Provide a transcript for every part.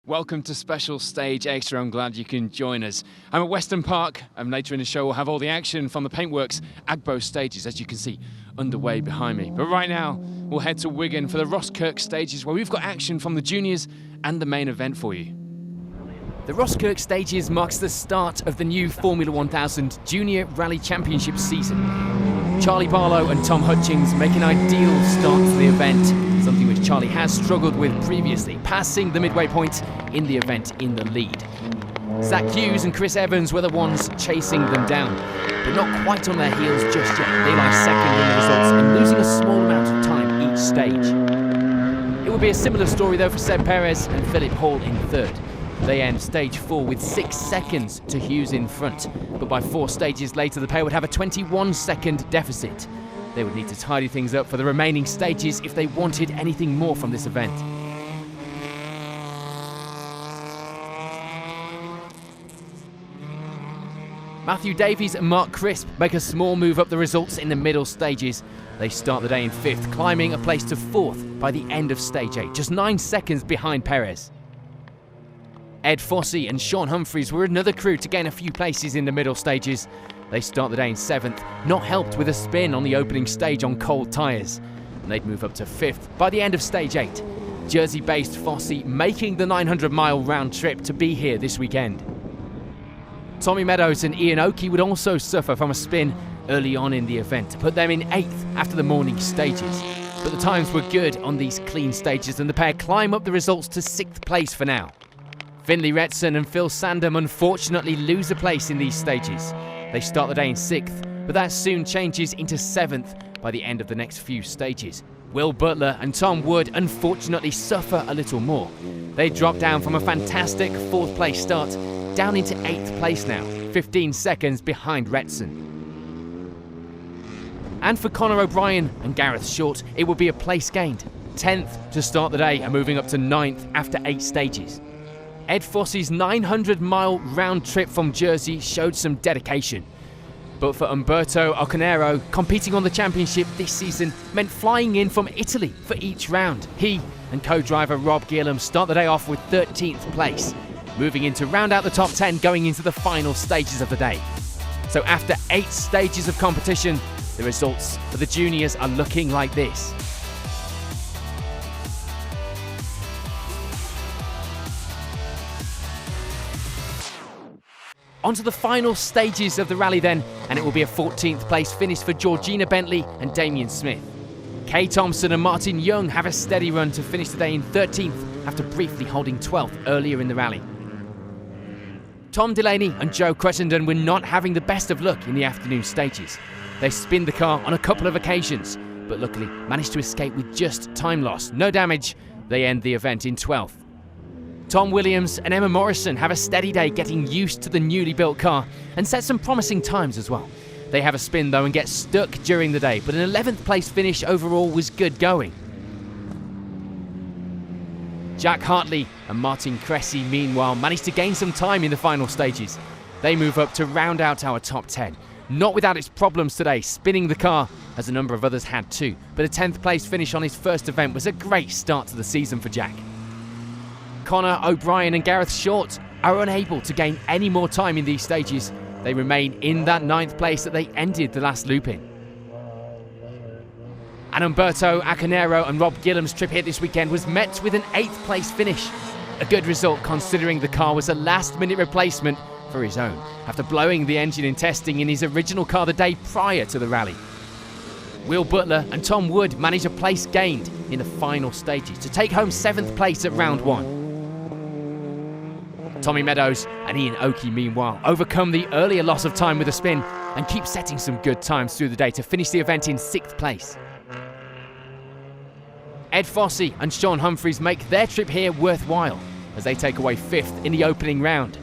Welcome to Special Stage Extra. I'm glad you can join us. I'm at Weston Park, and later in the show we'll have all the action from the Paintworks Agbo stages, as you can see, underway behind me. But right now, we'll head to Wigan for the Rosskirk stages, where we've got action from the juniors and the main event for you. The Rosskirk stages marks the start of the new Formula 1000 Junior Rally Championship season. Charlie Barlow and Tom Hutchings make an ideal start to the event, something which Charlie has struggled with previously, passing the midway point in the event in the lead. Zach Hughes and Chris Evans were the ones chasing them down, but not quite on their heels just yet. They lie second in the results and losing a small amount of time each stage. It would be a similar story though for Seb Perez and Philip Hall in third. They end stage 4 with 6 seconds to Hughes in front, but by 4 stages later the pair would have a 21-second deficit. They would need to tidy things up for the remaining stages if they wanted anything more from this event. Matthew Davies and Mark Crisp make a small move up the results in the middle stages. They start the day in 5th, climbing a place to 4th by the end of stage 8, just 9 seconds behind Perez. Ed Fossey and Sean Humphreys were another crew to gain a few places in the middle stages. They start the day in 7th, not helped with a spin on the opening stage on cold tyres. And they'd move up to 5th by the end of stage 8. Jersey-based Fossey making the 900-mile round trip to be here this weekend. Tommy Meadows and Ian Oakey would also suffer from a spin early on in the event, to put them in 8th after the morning stages. But the times were good on these clean stages, and the pair climb up the results to 6th place for now. Finley Retson and Phil Sandham unfortunately lose a place in these stages. They start the day in 6th, but that soon changes into 7th by the end of the next few stages. Will Butler and Tom Wood unfortunately suffer a little more. They drop down from a fantastic 4th place start down into 8th place now, 15 seconds behind Retson. And for Conor O'Brien and Gareth Short, it would be a place gained. 10th to start the day and moving up to 9th after 8 stages. Ed Fossey's 900-mile round trip from Jersey showed some dedication. But for Umberto Occonero, competing on the championship this season meant flying in from Italy for each round. He and co-driver Rob Gillam start the day off with 13th place, moving in to round out the top 10 going into the final stages of the day. So after 8 stages of competition, the results for the juniors are looking like this. On to the final stages of the rally then, and it will be a 14th place finish for Georgina Bentley and Damien Smith. Kay Thompson and Martin Young have a steady run to finish the day in 13th after briefly holding 12th earlier in the rally. Tom Delaney and Joe Cressenden were not having the best of luck in the afternoon stages. They spinned the car on a couple of occasions, but luckily managed to escape with just time loss. No damage, they end the event in 12th. Tom Williams and Emma Morrison have a steady day getting used to the newly built car and set some promising times as well. They have a spin though and get stuck during the day, but an 11th place finish overall was good going. Jack Hartley and Martin Cressy meanwhile managed to gain some time in the final stages. They move up to round out our top 10. Not without its problems today, spinning the car as a number of others had too, but a 10th place finish on his first event was a great start to the season for Jack. Conor O'Brien and Gareth Short are unable to gain any more time in these stages. They remain in that 9th place that they ended the last loop in. And Umberto Occonero and Rob Gillam's trip here this weekend was met with an 8th place finish. A good result considering the car was a last-minute replacement for his own, after blowing the engine in testing in his original car the day prior to the rally. Will Butler and Tom Wood managed a place gained in the final stages to take home 7th place at round 1. Tommy Meadows and Ian Oakey meanwhile overcome the earlier loss of time with a spin and keep setting some good times through the day to finish the event in 6th place. Ed Fossey and Sean Humphreys make their trip here worthwhile as they take away 5th in the opening round.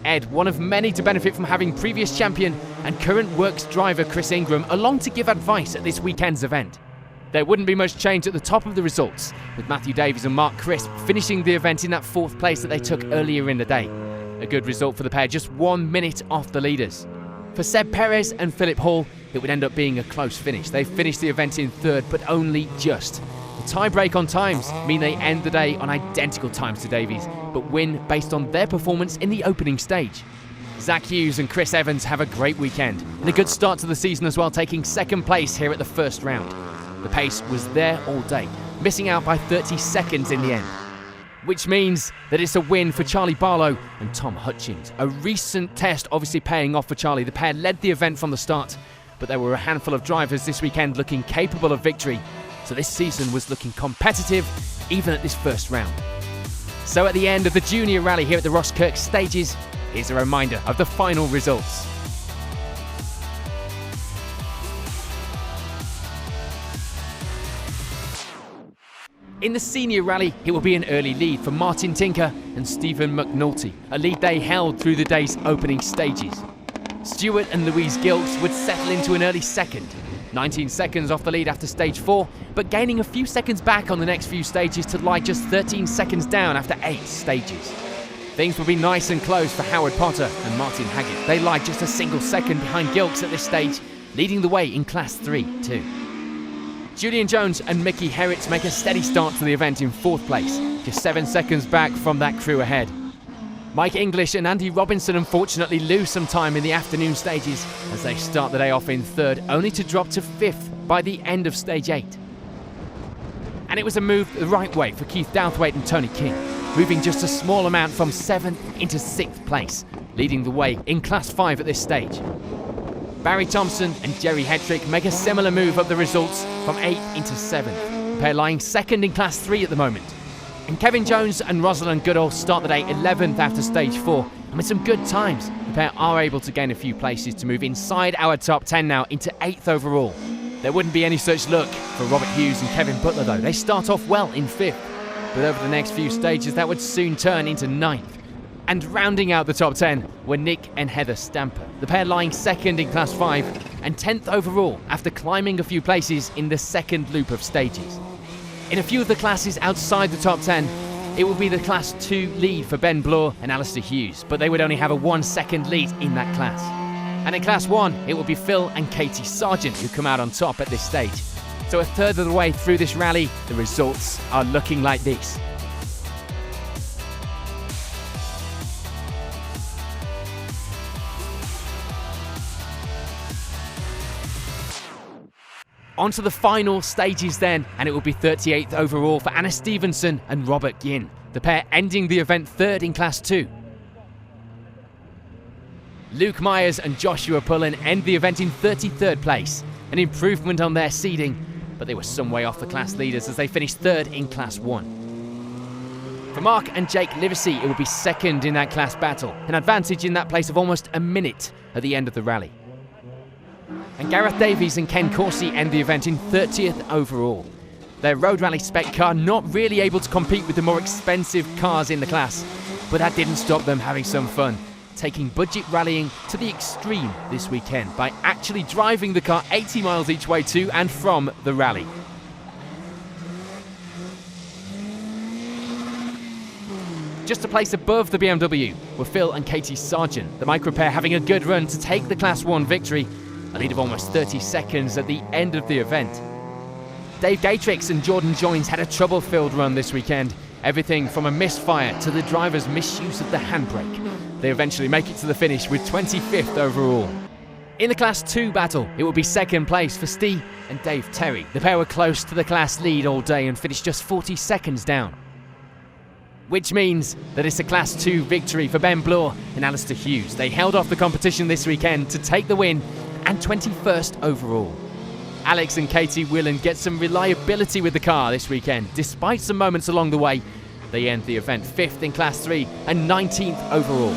Ed, one of many to benefit from having previous champion and current works driver Chris Ingram along to give advice at this weekend's event. There wouldn't be much change at the top of the results, with Matthew Davies and Mark Crisp finishing the event in that 4th place that they took earlier in the day. A good result for the pair, just 1 minute off the leaders. For Seb Perez and Philip Hall, it would end up being a close finish. They finished the event in 3rd, but only just. The tie break on times mean they end the day on identical times to Davies, but win based on their performance in the opening stage. Zach Hughes and Chris Evans have a great weekend and a good start to the season as well, taking second place here at the first round. The pace was there all day, missing out by 30 seconds in the end. Which means that it's a win for Charlie Barlow and Tom Hutchins. A recent test obviously paying off for Charlie. The pair led the event from the start, but there were a handful of drivers this weekend looking capable of victory. So this season was looking competitive even at this first round. So at the end of the junior rally here at the Rosskirk stages, here's a reminder of the final results. In the senior rally, it will be an early lead for Martin Tinker and Stephen McNulty, a lead they held through the day's opening stages. Stewart and Louise Gilks would settle into an early second, 19 seconds off the lead after stage 4, but gaining a few seconds back on the next few stages to lie just 13 seconds down after 8 stages. Things will be nice and close for Howard Potter and Martin Haggett. They lie just a single second behind Gilks at this stage, leading the way in Class 3 too. Julian Jones and Mickey Herritz make a steady start to the event in 4th place, just 7 seconds back from that crew ahead. Mike English and Andy Robinson unfortunately lose some time in the afternoon stages as they start the day off in 3rd, only to drop to 5th by the end of stage 8. And it was a move the right way for Keith Douthwaite and Tony King, moving just a small amount from 7th into 6th place, leading the way in Class 5 at this stage. Barry Thompson and Jerry Hetrick make a similar move up the results from 8th into 7th, the pair lying 2nd in Class 3 at the moment. And Kevin Jones and Rosalind Goodall start the day 11th after stage 4, and with some good times, the pair are able to gain a few places to move inside our top 10 now into 8th overall. There wouldn't be any such luck for Robert Hughes and Kevin Butler though. They start off well in 5th, but over the next few stages that would soon turn into 9th. And rounding out the top 10 were Nick and Heather Stamper, the pair lying 2nd in Class 5 and 10th overall after climbing a few places in the second loop of stages. In a few of the classes outside the top 10, it will be the Class 2 lead for Ben Bloor and Alistair Hughes, but they would only have a 1-second lead in that class. And in Class 1, it will be Phil and Katie Sargent who come out on top at this stage. So a third of the way through this rally, the results are looking like this. On to the final stages then, and it will be 38th overall for Anna Stevenson and Robert Ginn, the pair ending the event 3rd in Class 2. Luke Myers and Joshua Pullen end the event in 33rd place, an improvement on their seeding, but they were some way off the class leaders as they finished 3rd in Class 1. For Mark and Jake Livesey, it will be 2nd in that class battle, an advantage in that place of almost a minute at the end of the rally. And Gareth Davies and Ken Coursey end the event in 30th overall. Their Road Rally Spec car not really able to compete with the more expensive cars in the class, but that didn't stop them having some fun, taking budget rallying to the extreme this weekend by actually driving the car 80 miles each way to and from the rally. Just a place above the BMW were Phil and Katie Sargent, the micro pair having a good run to take the Class 1 victory, a lead of almost 30 seconds at the end of the event. Dave Gatrix and Jordan Joins had a trouble-filled run this weekend, everything from a misfire to the driver's misuse of the handbrake. They eventually make it to the finish with 25th overall. In the Class 2 battle, it will be 2nd place for Steve and Dave Terry. The pair were close to the class lead all day and finished just 40 seconds down. Which means that it's a Class 2 victory for Ben Bloor and Alistair Hughes. They held off the competition this weekend to take the win and 21st overall. Alex and Katie Whelan get some reliability with the car this weekend. Despite some moments along the way, they end the event 5th in Class 3 and 19th overall.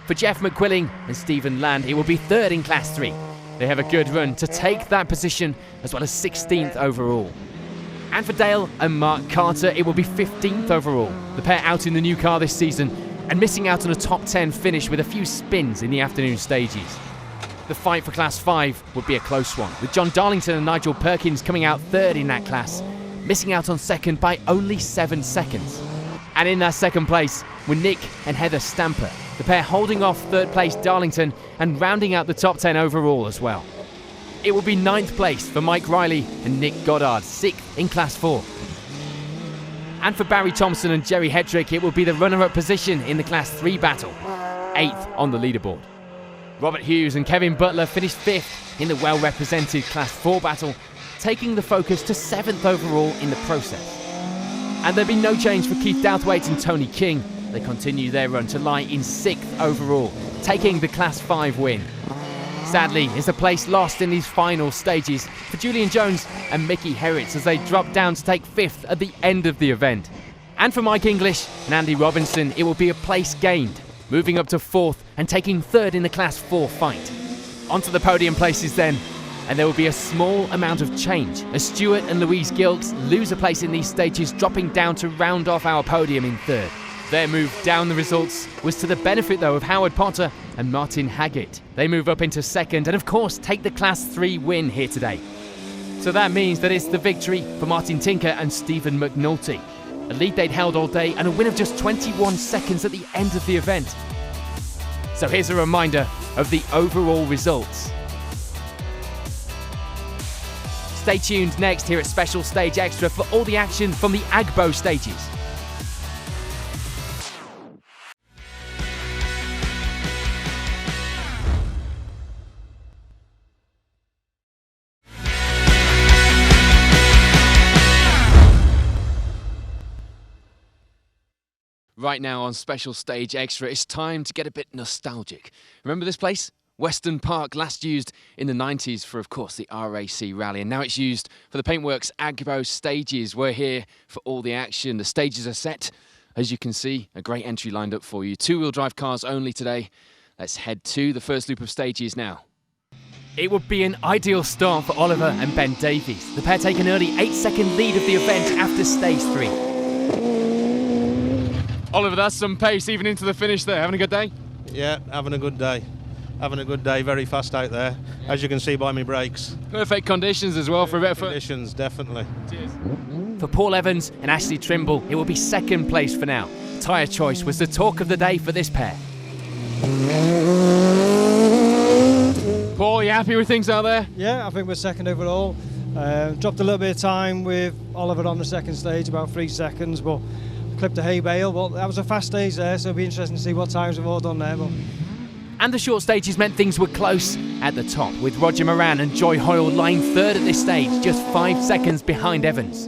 For Jeff McQuilling and Stephen Land, it will be 3rd in Class 3. They have a good run to take that position as well as 16th overall. And for Dale and Mark Carter, it will be 15th overall. The pair out in the new car this season and missing out on a top 10 finish with a few spins in the afternoon stages. The fight for Class 5 would be a close one, with John Darlington and Nigel Perkins coming out 3rd in that class, missing out on 2nd by only 7 seconds. And in that 2nd place were Nick and Heather Stamper, the pair holding off 3rd place Darlington and rounding out the top 10 overall as well. It will be 9th place for Mike Riley and Nick Goddard, 6th in Class 4. And for Barry Thompson and Jerry Hetrick, it will be the runner-up position in the Class 3 battle, 8th on the leaderboard. Robert Hughes and Kevin Butler finished 5th in the well-represented Class 4 battle, taking the focus to 7th overall in the process. And there'll be no change for Keith Douthwaite and Tony King. They continue their run to lie in 6th overall, taking the Class 5 win. Sadly, it's a place lost in these final stages for Julian Jones and Mickey Herritz as they drop down to take 5th at the end of the event. And for Mike English and Andy Robinson, it will be a place gained, moving up to 4th and taking 3rd in the Class 4 fight. Onto the podium places then, and there will be a small amount of change as Stuart and Louise Gilks lose a place in these stages, dropping down to round off our podium in 3rd. Their move down the results was to the benefit though of Howard Potter and Martin Haggett. They move up into 2nd and of course take the Class 3 win here today. So that means that it's the victory for Martin Tinker and Stephen McNulty. A lead they'd held all day and a win of just 21 seconds at the end of the event. So here's a reminder of the overall results. Stay tuned next here at Special Stage Extra for all the action from the Agbo stages. Right now on Special Stage Extra, it's time to get a bit nostalgic. Remember this place? Weston Park, last used in the 90s for, of course, the RAC Rally, and now it's used for the Paintworks Agbo stages. We're here for all the action. The stages are set. As you can see, a great entry lined up for you. Two-wheel drive cars only today. Let's head to the first loop of stages now. It would be an ideal start for Oliver and Ben Davies. The pair take an early 8-second lead of the event after stage 3. Oliver, that's some pace even into the finish there. Having a good day? Yeah, having a good day. Having a good day, very fast out there, as you can see by my brakes. Perfect conditions as well for a bit of fun. Conditions, definitely. Cheers. For Paul Evans and Ashley Trimble, it will be 2nd place for now. Tyre choice was the talk of the day for this pair. Paul, are you happy with things out there? Yeah, I think we're 2nd overall. Dropped a little bit of time with Oliver on the 2nd stage, about 3 seconds, but clipped a hay bale. But that was a fast stage there, so it'll be interesting to see what times we've all done there. But. And the short stages meant things were close at the top, with Roger Moran and Joy Hoyle lying 3rd at this stage, just 5 seconds behind Evans.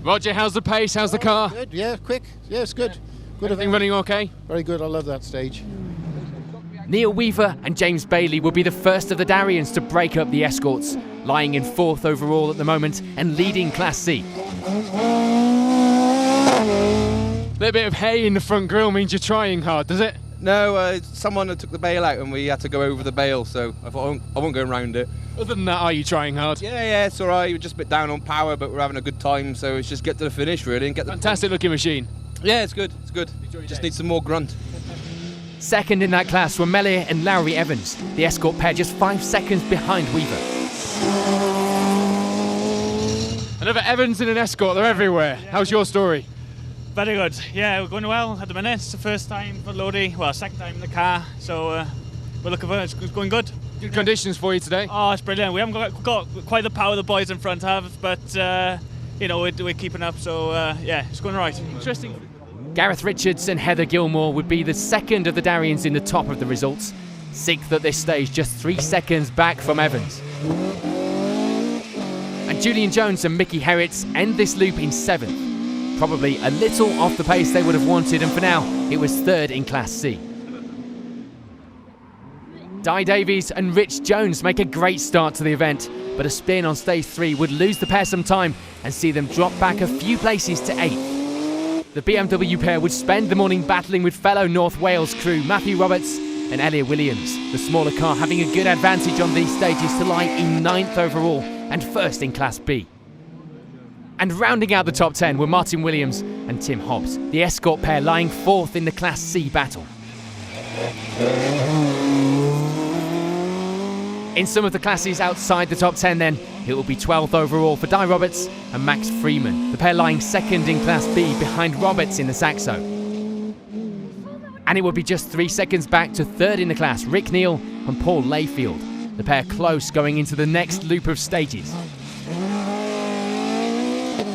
Roger, how's the pace? How's the car? Good, yeah, quick. Yeah, it's good. Good. Everything running okay? Very good, I love that stage. Neil Weaver and James Bailey will be the first of the Darians to break up the escorts, lying in 4th overall at the moment and leading Class C. A little bit of hay in the front grille means you're trying hard, does it? No, someone took the bale out and we had to go over the bale, so I thought I won't go around it. Other than that, are you trying hard? Yeah, it's all right. We're just a bit down on power, but we're having a good time, so it's just get to the finish, really. And get the Fantastic looking machine. Yeah, it's good, Just need some more grunt. 2nd in that class were Mellier and Lowry Evans, the escort pair just 5 seconds behind Weaver. Another Evans in an escort, they're everywhere. How's your story? Very good. Yeah, we're going well at the minute. It's the first time for Lodi, well, 2nd time in the car, so we're looking for it. It's going good. Good conditions for you today? Oh, it's brilliant. We haven't got quite the power the boys in front have, but you know, we're keeping up, so yeah, it's going right. Interesting. Gareth Richards and Heather Gilmore would be the 2nd of the Darians in the top of the results. 6th at this stage, just 3 seconds back from Evans. And Julian Jones and Mickey Herritz end this loop in 7th. Probably a little off the pace they would have wanted, and for now, it was 3rd in Class C. Di Davies and Rich Jones make a great start to the event, but a spin on stage 3 would lose the pair some time and see them drop back a few places to 8th. The BMW pair would spend the morning battling with fellow North Wales crew Matthew Roberts and Elliot Williams, the smaller car having a good advantage on these stages to lie in 9th overall and 1st in Class B. And rounding out the top 10 were Martin Williams and Tim Hobbs, the escort pair lying 4th in the Class C battle. In some of the classes outside the top 10 then, it will be 12th overall for Di Roberts and Max Freeman, the pair lying 2nd in Class B behind Roberts in the Saxo. And it will be just 3 seconds back to 3rd in the class, Rick Neal and Paul Layfield, the pair close going into the next loop of stages.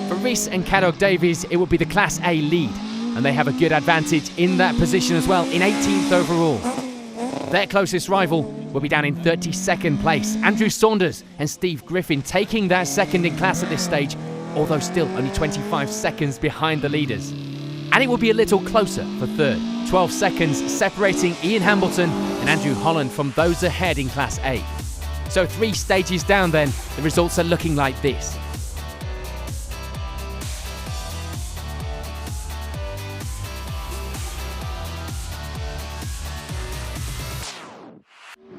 For Rhys and Cadog Davies, it will be the Class A lead, and they have a good advantage in that position as well, in 18th overall. Their closest rival will be down in 32nd place. Andrew Saunders and Steve Griffin taking that second in class at this stage, although still only 25 seconds behind the leaders. And it will be a little closer for third, 12 seconds separating Ian Hambleton and Andrew Holland from those ahead in Class A. So 3 stages down then, the results are looking like this.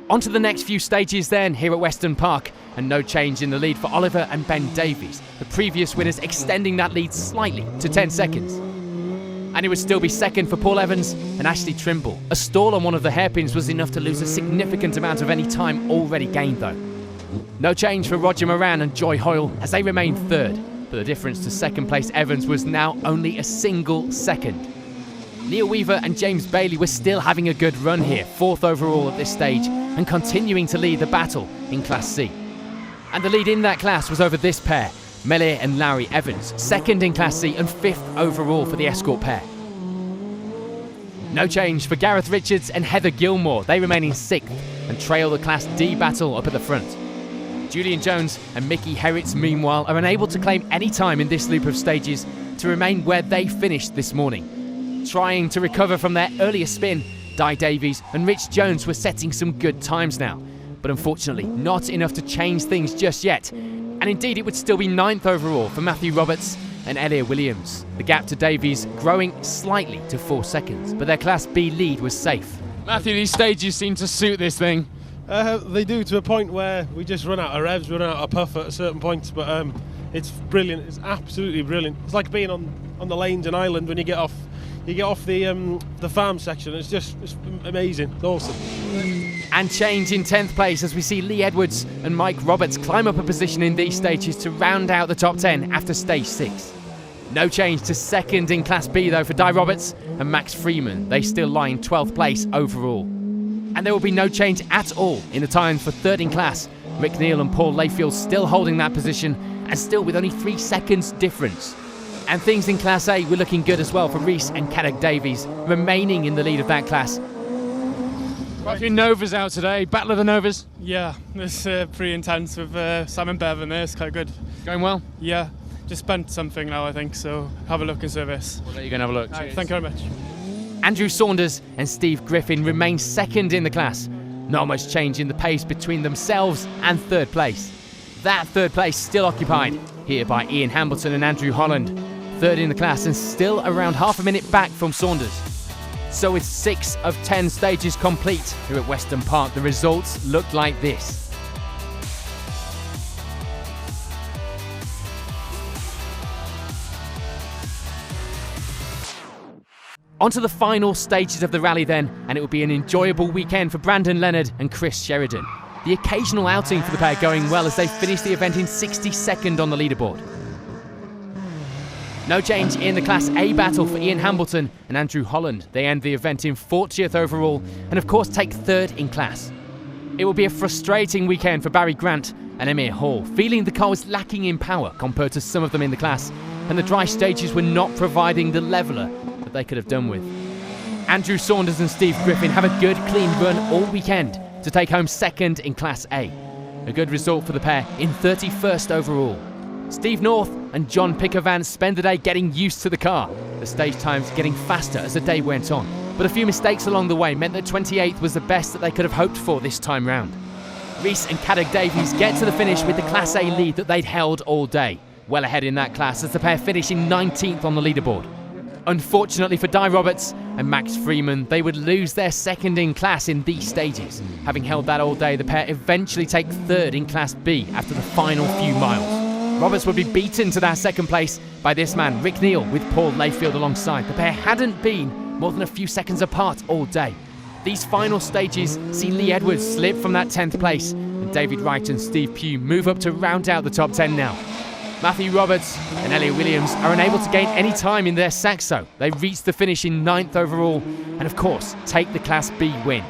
On to the next few stages then here at Weston Park, and no change in the lead for Oliver and Ben Davies, the previous winners extending that lead slightly to 10 seconds. And it would still be second for Paul Evans and Ashley Trimble. A stall on one of the hairpins was enough to lose a significant amount of any time already gained though. No change for Roger Moran and Joy Hoyle as they remain third, but the difference to second place Evans was now only a single second. Neil Weaver and James Bailey were still having a good run here, 4th overall at this stage, and continuing to lead the battle in Class C. And the lead in that class was over this pair, Melia and Larry Evans, 2nd in Class C and 5th overall for the Escort pair. No change for Gareth Richards and Heather Gilmore, they remain in 6th and trail the Class D battle up at the front. Julian Jones and Mickey Herritz, meanwhile, are unable to claim any time in this loop of stages to remain where they finished this morning. Trying to recover from their earlier spin, Di Davies and Rich Jones were setting some good times now, but unfortunately not enough to change things just yet. And indeed it would still be 9th overall for Matthew Roberts and Elliot Williams. The gap to Davies growing slightly to 4 seconds, but their Class B lead was safe. Matthew, these stages seem to suit this thing. They do, to a point where we just run out of revs, run out of puff at a certain point, but it's brilliant, it's absolutely brilliant. It's like being on the lanes in Ireland when you get off the farm section. It's amazing, it's awesome. And change in 10th place as we see Lee Edwards and Mike Roberts climb up a position in these stages to round out the top 10 after stage 6. No change to 2nd in Class B though for Di Roberts and Max Freeman. They still lie in 12th place overall. And there will be no change at all in the times for 3rd in class. Rick Neal and Paul Layfield still holding that position, and still with only 3 seconds difference. And things in Class A were looking good as well for Rhys and Cadog Davies, remaining in the lead of that class. Quite a few Novas out today, Battle of the Novas. Yeah, it's pretty intense with Sam and Bevan there, it's quite good. Going well? Yeah, just spent something now I think, so have a look in service. Well, there you go and have a look. Right, thank you very much. Andrew Saunders and Steve Griffin remain 2nd in the class. Not much change in the pace between themselves and 3rd place. That 3rd place still occupied here by Ian Hambleton and Andrew Holland. 3rd in the class and still around half a minute back from Saunders. So with 6 of 10 stages complete here at Weston Park, the results look like this. On to the final stages of the rally then, and it will be an enjoyable weekend for Brandon Leonard and Chris Sheridan. The occasional outing for the pair going well as they finish the event in 62nd on the leaderboard. No change in the Class A battle for Ian Hambleton and Andrew Holland. They end the event in 40th overall and of course take 3rd in class. It will be a frustrating weekend for Barry Grant and Emir Hall, feeling the car was lacking in power compared to some of them in the class, and the dry stages were not providing the leveller that they could have done with. Andrew Saunders and Steve Griffin have a good clean run all weekend to take home 2nd in Class A. A good result for the pair in 31st overall. Steve North and John Pickervan spend the day getting used to the car, the stage times getting faster as the day went on, but a few mistakes along the way meant that 28th was the best that they could have hoped for this time round. Rhys and Cadog Davies get to the finish with the Class A lead that they'd held all day, well ahead in that class as the pair finish in 19th on the leaderboard. Unfortunately for Di Roberts and Max Freeman, they would lose their 2nd in class in these stages. Having held that all day, the pair eventually take 3rd in Class B after the final few miles. Roberts would be beaten to that 2nd place by this man, Rick Neal, with Paul Layfield alongside. The pair hadn't been more than a few seconds apart all day. These final stages see Lee Edwards slip from that 10th place, and David Wright and Steve Pugh move up to round out the top 10 now. Matthew Roberts and Elliot Williams are unable to gain any time in their Saxo. They reach the finish in 9th overall and of course take the Class B win.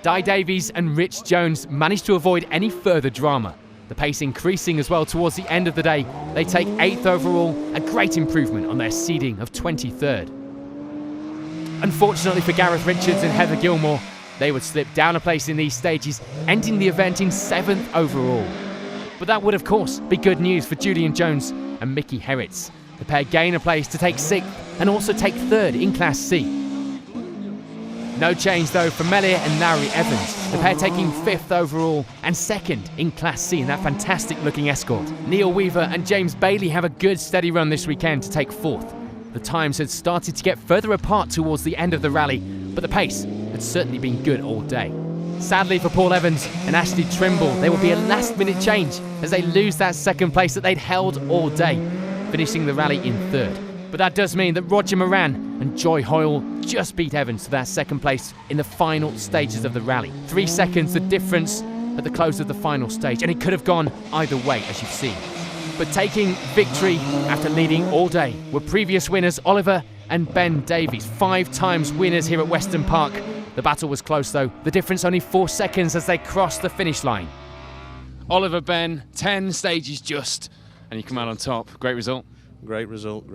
Di Davies and Rich Jones managed to avoid any further drama. The The pace increasing as well towards the end of the day. They take 8th overall, a great improvement on their seeding of 23rd. Unfortunately for Gareth Richards and Heather Gilmore, they would slip down a place in these stages, ending the event in 7th overall. But that would of course be good news for Julian Jones and Mickey Herritz. The pair gain a place to take 6th and also take 3rd in Class C. No change though for Melia and Nauri Evans, the pair taking 5th overall and 2nd in Class C in that fantastic looking Escort. Neil Weaver and James Bailey have a good steady run this weekend to take 4th. The times had started to get further apart towards the end of the rally, but the pace had certainly been good all day. Sadly for Paul Evans and Ashley Trimble, there will be a last minute change as they lose that 2nd place that they'd held all day, finishing the rally in 3rd. But that does mean that Roger Moran and Joy Hoyle just beat Evans to that 2nd place in the final stages of the rally. 3 seconds the difference at the close of the final stage, and it could have gone either way, as you've seen. But taking victory after leading all day were previous winners Oliver and Ben Davies, 5 times winners here at Weston Park. The battle was close though, the difference only 4 seconds as they crossed the finish line. Oliver, Ben, 10 stages just, and you come out on top. Great result. Great result,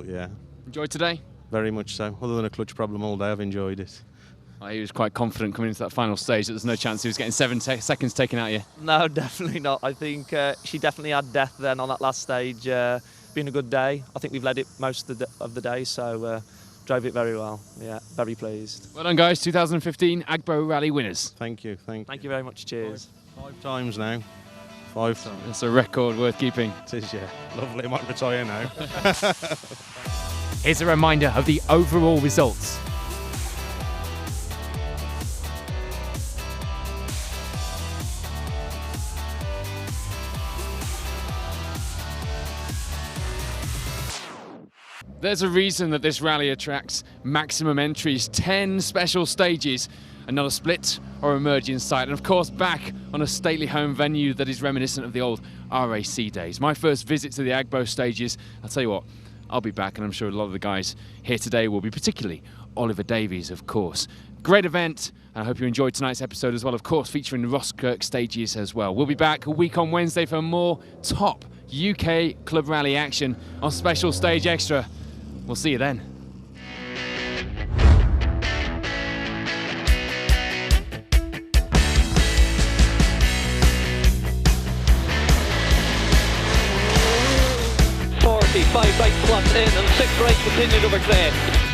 yeah. Enjoyed today? Very much so. Other than a clutch problem all day, I've enjoyed it. Well, he was quite confident coming into that final stage that there's no chance he was getting 7 seconds taken out of you. No, definitely not. I think she definitely had death then on that last stage. Been a good day. I think we've led it most of the day, so drove it very well. Yeah, very pleased. Well done, guys. 2015 Agbo Rally winners. Thank you. Thank you very much. Cheers. 5 times now. 5 times. That's a record worth keeping. It is, yeah. Lovely. I might retire now. Here's a reminder of the overall results. There's a reason that this rally attracts maximum entries, 10 special stages, another split or a merge in sight, and of course back on a stately home venue that is reminiscent of the old RAC days. My first visit to the Agbo stages, I'll tell you what, I'll be back, and I'm sure a lot of the guys here today will be, particularly Oliver Davies, of course. Great event, and I hope you enjoyed tonight's episode as well, of course, featuring the Roskirk stages as well. We'll be back a week on Wednesday for more top UK Club Rally action on Special Stage Extra. We'll see you then. Five right flat in and 6 right continued over clear.